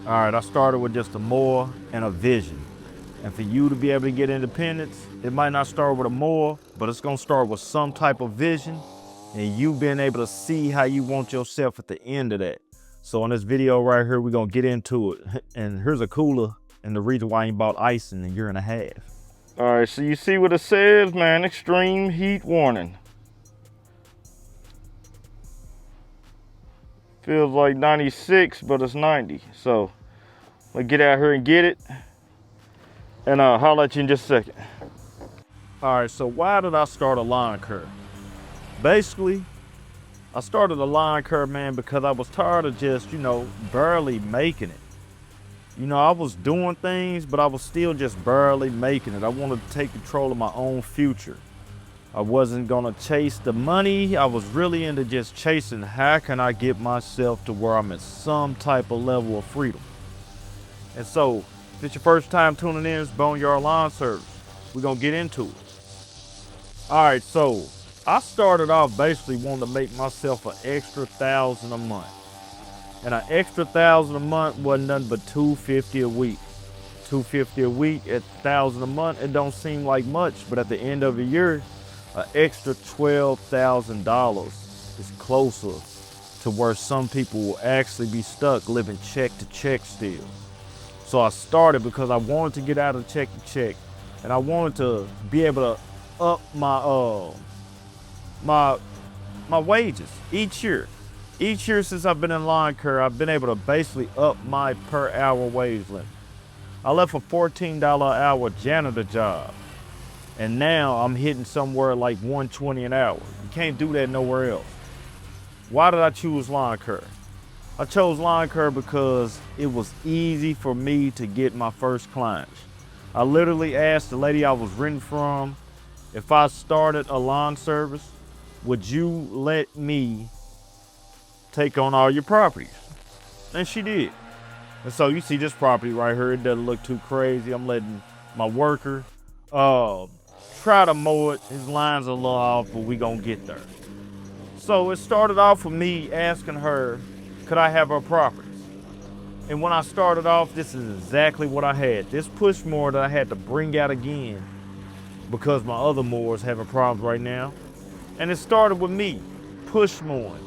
All right, I started with just a mower and a vision. And for you to be able to get independence, it might not start with a mower, but it's gonna start with some type of vision and you being able to see how you want yourself at the end of that. So in this video right here, we're gonna get into it. And here's a cooler and the reason why I ain't bought ice in a year and a half. All right, so you see what it says, man, extreme heat warning. Feels like 96, but it's 90. So let's get out here and get it. And I'll holler at you in just a second. All right, so why did I start a lawn care? Basically, I started a lawn care, man, because I was tired of just, barely making it. I was doing things, but I was still just barely making it. I wanted to take control of my own future. I wasn't gonna chase the money. I was really into just chasing how can I get myself to where I'm at some type of level of freedom. And so, if it's your first time tuning in, it's Boneyard Lawn Service. We're gonna get into it. All right, so I started off basically wanting to make myself an extra $1,000 a month. And an extra $1,000 a month wasn't nothing but $250 a week. $250 a week at $1,000 a month, it don't seem like much, but at the end of the year, an extra $12,000 is closer to where some people will actually be stuck living check to check still. So I started because I wanted to get out of check to check, and I wanted to be able to up my my wages each year. Each year since I've been in lawn care, I've been able to basically up my per hour wage limit. I left a $14 an hour janitor job, and now I'm hitting somewhere like $120 an hour. You can't do that nowhere else. Why did I choose lawn care? I chose lawn care because it was easy for me to get my first clients. I literally asked the lady I was renting from, if I started a lawn service, would you let me take on all your properties? And she did. And so you see this property right here, it doesn't look too crazy. I'm letting my worker try to mow it. His line's a little off, but we gonna get there. So it started off with me asking her, could I have her properties? And when I started off, this is exactly what I had. This push mower that I had to bring out again because my other mowers having problems right now. And it started with me push mowing,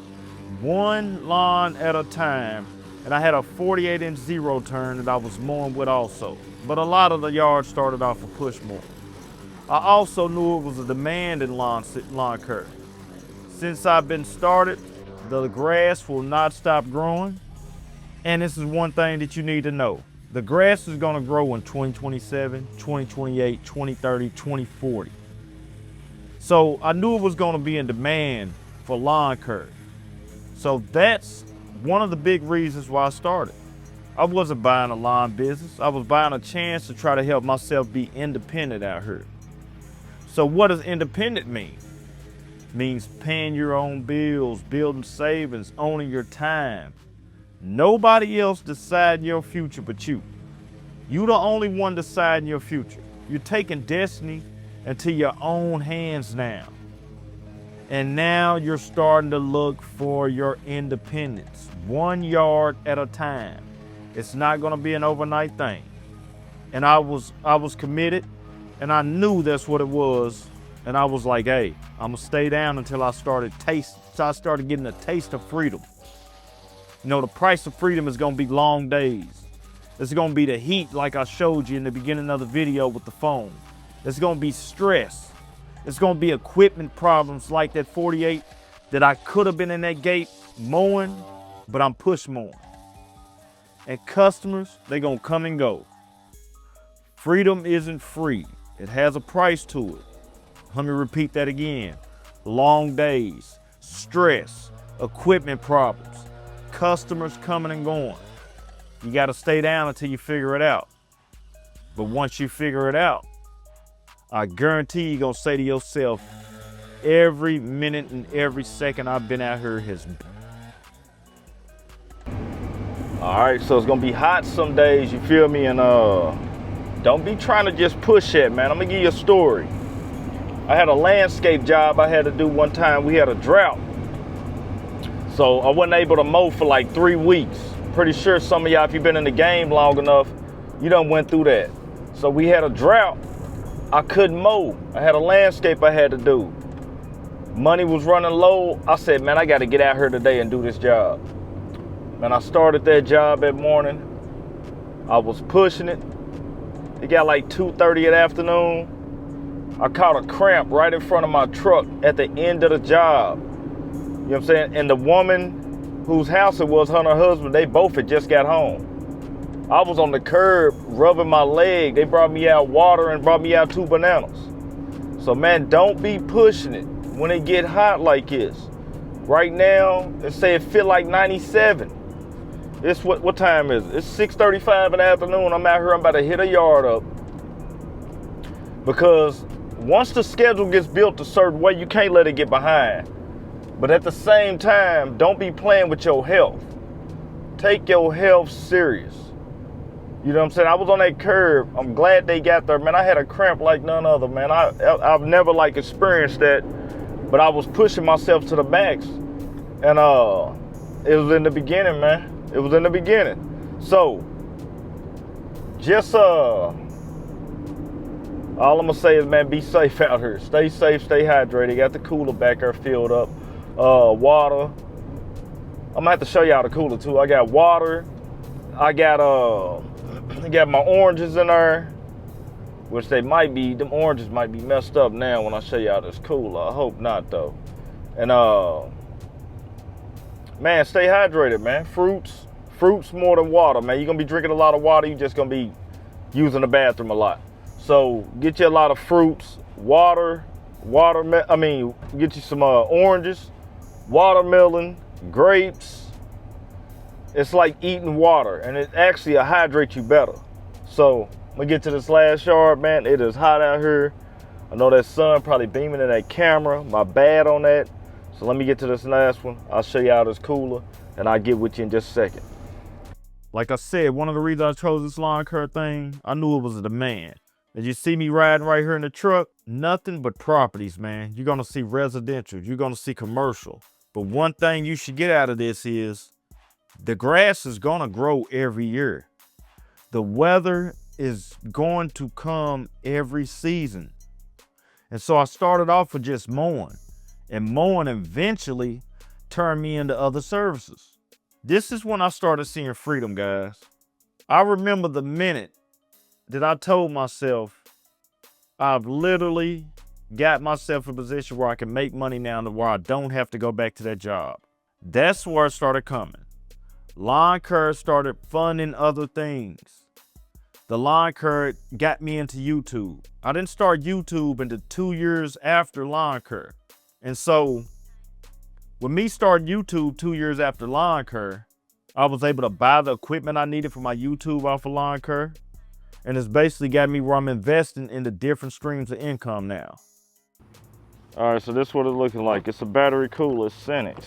one lawn at a time. And I had a 48-inch zero turn that I was mowing with also. But a lot of the yards started off with push mowing. I also knew it was a demand in lawn care. Since I've been started, the grass will not stop growing. And this is one thing that you need to know. The grass is gonna grow in 2027, 2028, 2030, 2040. So I knew it was gonna be in demand for lawn care. So that's one of the big reasons why I started. I wasn't buying a lawn business. I was buying a chance to try to help myself be independent out here. So what does independent mean? It means paying your own bills, building savings, owning your time. Nobody else deciding your future but you. You the only one deciding your future. You're taking destiny into your own hands now. And now you're starting to look for your independence, 1 yard at a time. It's not gonna be an overnight thing. And I was committed, and I knew that's what it was. And I was like, hey, I'm gonna stay down until I started getting a taste of freedom. The price of freedom is gonna be long days. It's gonna be the heat like I showed you in the beginning of the video with the phone. It's gonna be stress. It's gonna be equipment problems like that 48 that I could have been in that gate mowing, but I'm push mowing. And customers, they gonna come and go. Freedom isn't free. It has a price to it. Let me repeat that again. Long days, stress, equipment problems, customers coming and going. You gotta stay down until you figure it out. But once you figure it out, I guarantee you're gonna say to yourself, every minute and every second I've been out here has been. All right, so it's gonna be hot some days, you feel me? And don't be trying to just push it, man. I'm gonna give you a story. I had a landscape job I had to do one time. We had a drought. So I wasn't able to mow for like 3 weeks. pretty sure some of y'all, if you've been in the game long enough, you done went through that. So we had a drought. I couldn't mow. I had a landscape I had to do. Money was running low. I said, man, I got to get out here today and do this job. Man, I started that job that morning. I was pushing it. It got like 2:30 in the afternoon. I caught a cramp right in front of my truck at the end of the job. You know what I'm saying? And the woman whose house it was, her and her husband, they both had just got home. I was on the curb rubbing my leg. They brought me out water and brought me out 2 bananas. So man, don't be pushing it when it get hot like this. Right now, let's say it feel like 97. It's what time is it? It's 6:35 in the afternoon. I'm out here, I'm about to hit a yard up. Because once the schedule gets built a certain way, you can't let it get behind. But at the same time, don't be playing with your health. Take your health serious. You know what I'm saying? I was on that curb. I'm glad they got there. Man, I had a cramp like none other, man. I've never like experienced that, but I was pushing myself to the max. And it was in the beginning, man. It was in the beginning. So, just all I'm gonna say is, man, be safe out here. Stay safe, stay hydrated. Got the cooler back there filled up. Water. I'm gonna have to show y'all the cooler too. I got water. I got my oranges in there, which them oranges might be messed up now when I show y'all this cooler. I hope not though. And man, stay hydrated, man. Fruits more than water, man. You're gonna be drinking a lot of water. You're just gonna be using the bathroom a lot. So get you a lot of fruits, get you some oranges, watermelon, grapes. It's like eating water, and it actually will hydrate you better. So I'm gonna get to this last yard, man. It is hot out here. I know that sun probably beaming in that camera. My bad on that. So let me get to this last one. I'll show you how this cooler, and I'll get with you in just a second. Like I said, one of the reasons I chose this lawn care thing, I knew it was a demand. As you see me riding right here in the truck, nothing but properties, man. You're gonna see residential, you're gonna see commercial. But one thing you should get out of this is the grass is gonna grow every year. The weather is going to come every season. And so I started off with just mowing, and mowing eventually turned me into other services. This is when I started seeing freedom, guys. I remember the minute that I told myself, I've literally got myself in a position where I can make money now to where I don't have to go back to that job. That's where it started coming. Lawn care started funding other things. The lawn care got me into YouTube. I didn't start YouTube until 2 years after lawn care. And so with me starting YouTube 2 years after lawn care, I was able to buy the equipment I needed for my YouTube off of lawn care. And it's basically got me where I'm investing in the different streams of income now. All right, so this is what it's looking like. It's a battery cooler, Senex.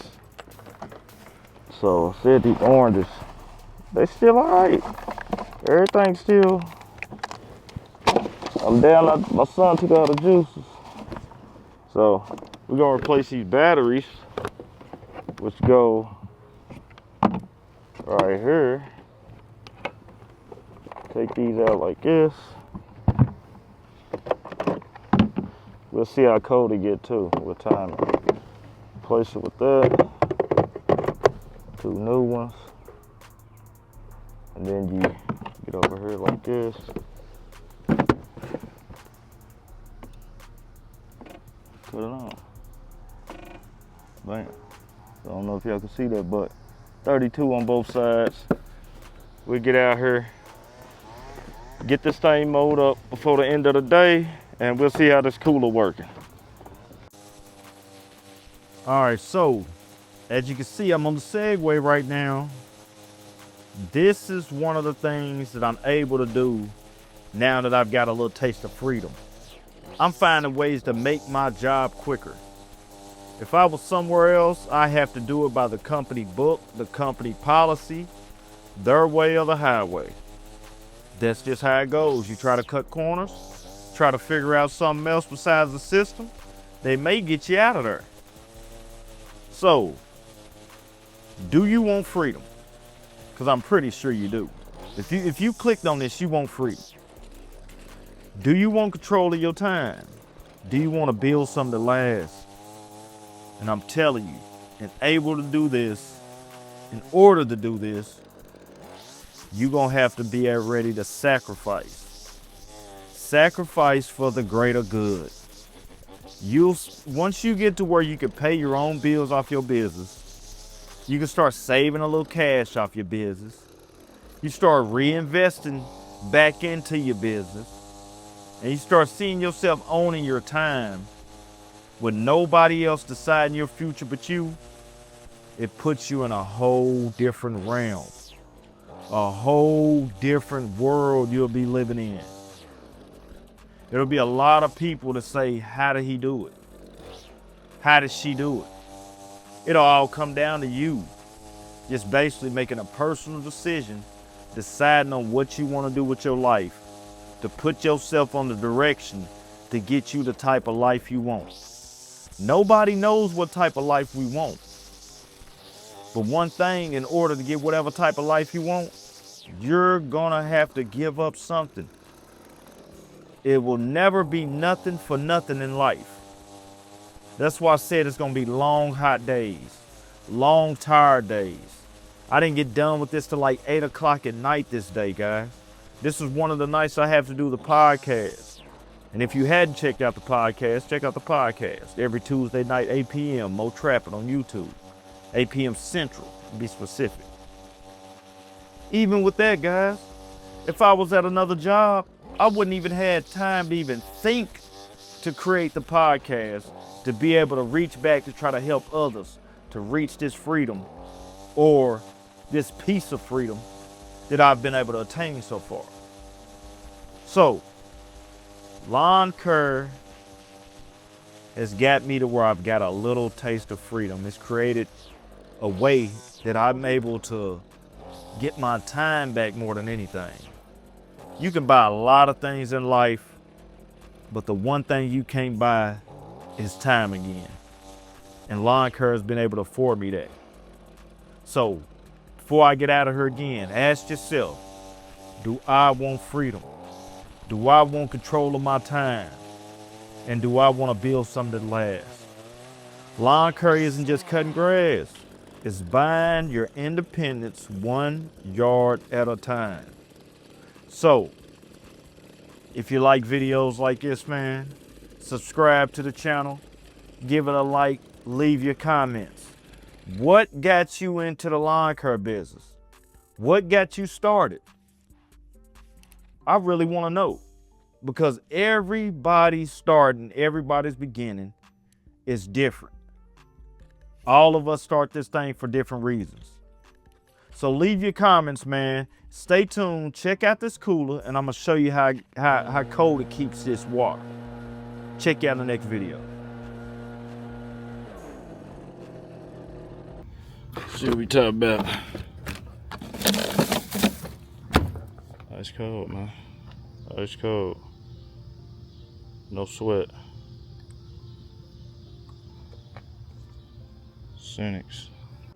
So, said these oranges, they still all right. Everything's still, I'm down, my son took all the juices. So, we're gonna replace these batteries, which go right here. Take these out like this. We'll see how cold it get too with time. Replace it with that. 2 new ones. And then you get over here like this. Put it on. Bam. I don't know if y'all can see that, but 32 on both sides. We'll get out here, get this thing mowed up before the end of the day, and we'll see how this cooler working. All right, so as you can see, I'm on the Segway right now. This is one of the things that I'm able to do now that I've got a little taste of freedom. I'm finding ways to make my job quicker. If I was somewhere else, I have to do it by the company book, the company policy, their way or the highway. That's just how it goes. You try to cut corners, try to figure out something else besides the system, they may get you out of there. So, do you want freedom? Because I'm pretty sure you do. If you clicked on this, you want freedom. Do you want control of your time? Do you want to build something that lasts? And I'm telling you, in order to do this, you're going to have to be ready to sacrifice. Sacrifice for the greater good. Once you get to where you can pay your own bills off your business, you can start saving a little cash off your business. You start reinvesting back into your business. And you start seeing yourself owning your time with nobody else deciding your future but you. It puts you in a whole different realm, a whole different world you'll be living in. There'll be a lot of people that say, how did he do it? How did she do it? It'll all come down to you. Just basically making a personal decision, deciding on what you want to do with your life, to put yourself on the direction to get you the type of life you want. Nobody knows what type of life we want. But one thing, in order to get whatever type of life you want, you're gonna have to give up something. It will never be nothing for nothing in life. That's why I said it's gonna be long, hot days, long, tired days. I didn't get done with this till like 8 o'clock at night this day, guys. This is one of the nights I have to do the podcast. And if you hadn't checked out the podcast, check out the podcast. Every Tuesday night, 8 p.m., Mo Trappin' on YouTube. 8 p.m. Central, to be specific. Even with that, guys, if I was at another job, I wouldn't even have time to even think to create the podcast, to be able to reach back to try to help others to reach this freedom or this piece of freedom that I've been able to attain so far. So, lawn care has got me to where I've got a little taste of freedom. It's created a way that I'm able to get my time back more than anything. You can buy a lot of things in life, but the one thing you can't buy is time again. And lawn care has been able to afford me that. So, before I get out of here again, ask yourself, do I want freedom? Do I want control of my time? And do I want to build something that lasts? Lawn care isn't just cutting grass. It's buying your independence 1 yard at a time. So, if you like videos like this, man, subscribe to the channel, give it a like, leave your comments. What got you into the lawn care business? What got you started? I really want to know, because everybody's starting, everybody's beginning is different. All of us start this thing for different reasons. So leave your comments, man. Stay tuned. Check out this cooler, and I'm going to show you how cold it keeps this water. Check you out in the next video. See what we talking about. Ice cold, man. Ice cold. No sweat. Cynics.